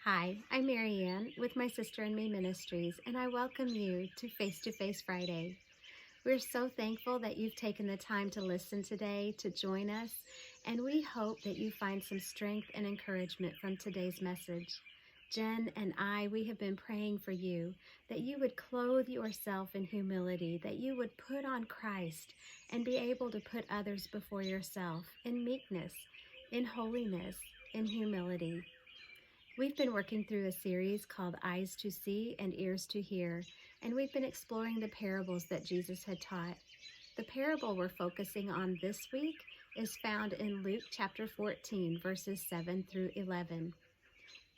Hi, I'm Marianne with my sister and me Ministries, and I welcome you to Face Friday. We're so thankful that you've taken the time to listen today, to join us, and we hope that you find some strength and encouragement from today's message. Jen and I, we have been praying for you, that you would clothe yourself in humility, that you would put on Christ and be able to put others before yourself in meekness, in holiness, in humility. We've been working through a series called Eyes to See and Ears to Hear, and we've been exploring the parables that Jesus had taught. The parable we're focusing on this week is found in Luke chapter 14, verses 7 through 11.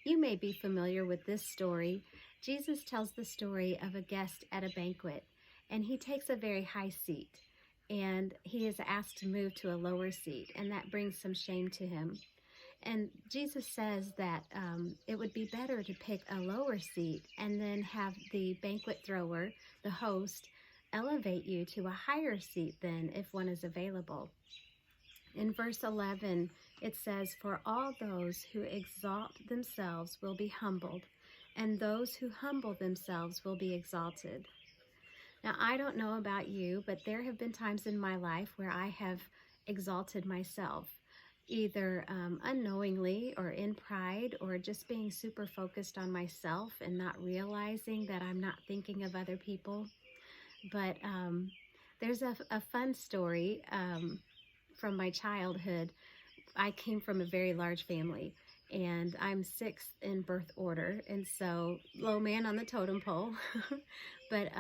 You may be familiar with this story. Jesus tells the story of a guest at a banquet, and he takes a very high seat, and he is asked to move to a lower seat, and that brings some shame to him. And Jesus says that it would be better to pick a lower seat and then have the banquet thrower, the host, elevate you to a higher seat then if one is available. In verse 11, it says, "For all those who exalt themselves will be humbled, and those who humble themselves will be exalted." Now, I don't know about you, but there have been times in my life where I have exalted myself, either unknowingly or in pride, or just being super focused on myself and not realizing that I'm not thinking of other people. But there's a fun story from my childhood. I came from a very large family, and I'm sixth in birth order, and so low man on the totem pole. But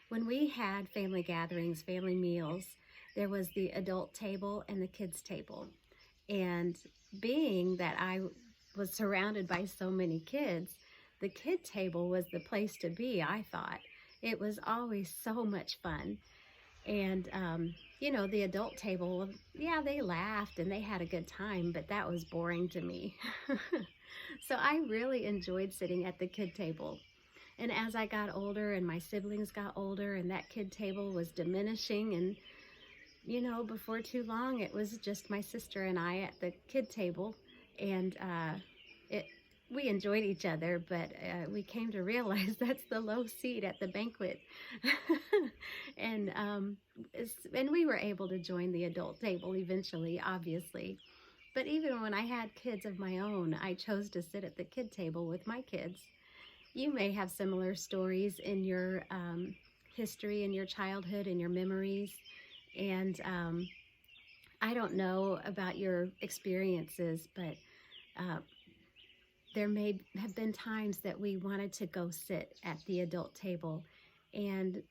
when we had family gatherings, family meals, there was the adult table and the kids table. And being that I was surrounded by so many kids, the kid table was the place to be, I thought. It was always so much fun. And, the adult table, yeah, they laughed and they had a good time, but that was boring to me. So I really enjoyed sitting at the kid table. And as I got older and my siblings got older and that kid table was diminishing, and before too long, it was just my sister and I at the kid table, and we enjoyed each other, but we came to realize that's the low seat at the banquet. and we were able to join the adult table eventually, obviously. But even when I had kids of my own, I chose to sit at the kid table with my kids. You may have similar stories in your history, in your childhood, in your memories. And I don't know about your experiences, but there may have been times that we wanted to go sit at the adult table, and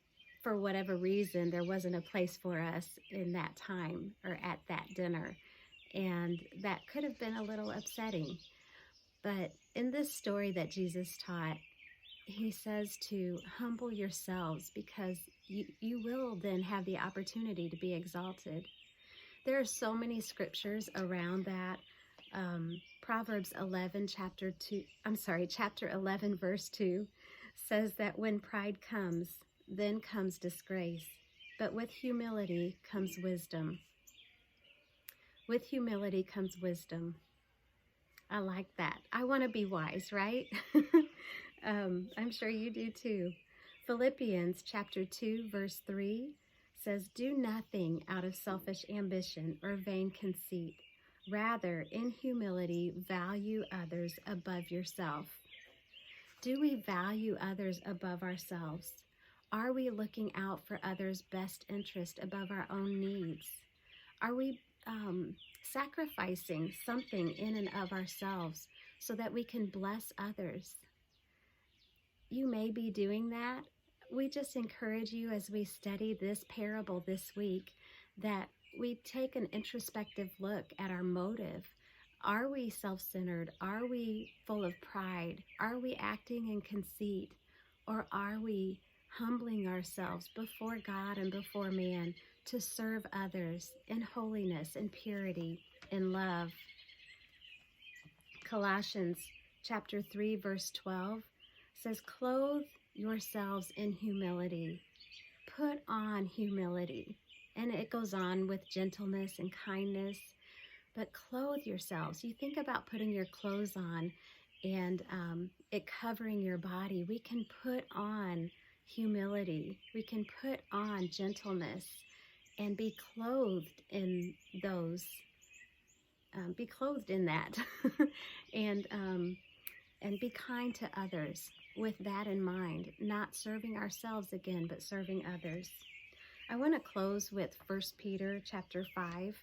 for whatever reason, there wasn't a place for us in that time or at that dinner. And that could have been a little upsetting. But in this story that Jesus taught, he says to humble yourselves, because you will then have the opportunity to be exalted. There are so many scriptures around that. Proverbs 11, chapter 11, verse 2 says that when pride comes, then comes disgrace, but with humility comes wisdom. With humility comes wisdom. I like that. I want to be wise, right? I'm sure you do too. Philippians chapter 2, verse 3 says, "Do nothing out of selfish ambition or vain conceit. Rather, in humility, value others above yourself." Do we value others above ourselves? Are we looking out for others' best interest above our own needs? Are we sacrificing something in and of ourselves so that we can bless others? You may be doing that. We just encourage you, as we study this parable this week, that we take an introspective look at our motive. Are we self-centered? Are we full of pride? Are we acting in conceit? Or are we humbling ourselves before God and before man to serve others in holiness and purity and love? Colossians chapter 3, verse 12 says, "Clothe yourselves in humility." Put on humility. And it goes on with gentleness and kindness. But clothe yourselves. You think about putting your clothes on. and it covering your body, we can put on humility. We can put on gentleness and be clothed in those, be clothed in that, and be kind to others with that in mind, not serving ourselves again, but serving others. I want to close with 1 Peter chapter 5,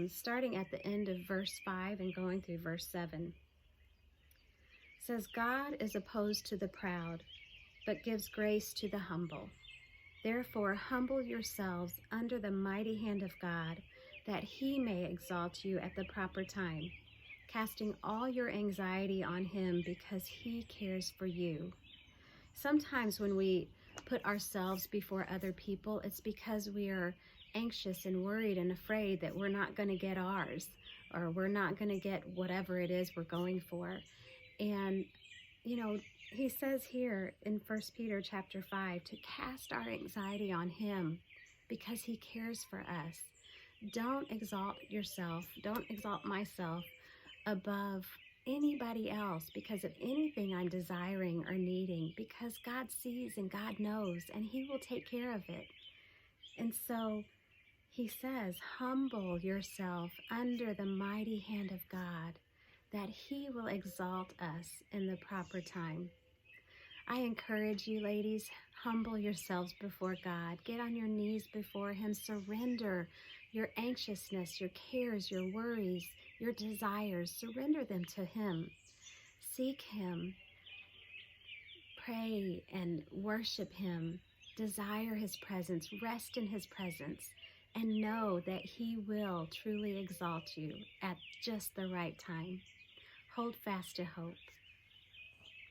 starting at the end of verse 5 and going through verse 7. It says, God is opposed to the proud, but gives grace to the humble. Therefore, humble yourselves under the mighty hand of God, that he may exalt you at the proper time, casting all your anxiety on him because he cares for you. Sometimes when we put ourselves before other people, it's because we are anxious and worried and afraid that we're not going to get ours, or we're not going to get whatever it is we're going for. And, he says here in 1 Peter chapter 5 to cast our anxiety on him because he cares for us. Don't exalt yourself. Don't exalt myself above anybody else because of anything I'm desiring or needing, because God sees and God knows and he will take care of it. And so he says, humble yourself under the mighty hand of God, that he will exalt us in the proper time. I encourage you, ladies, humble yourselves before God. Get on your knees before him. Surrender your anxiousness, your cares, your worries, your desires. Surrender them to him. Seek him. Pray and worship him. Desire his presence. Rest in his presence. And know that he will truly exalt you at just the right time. Hold fast to hope.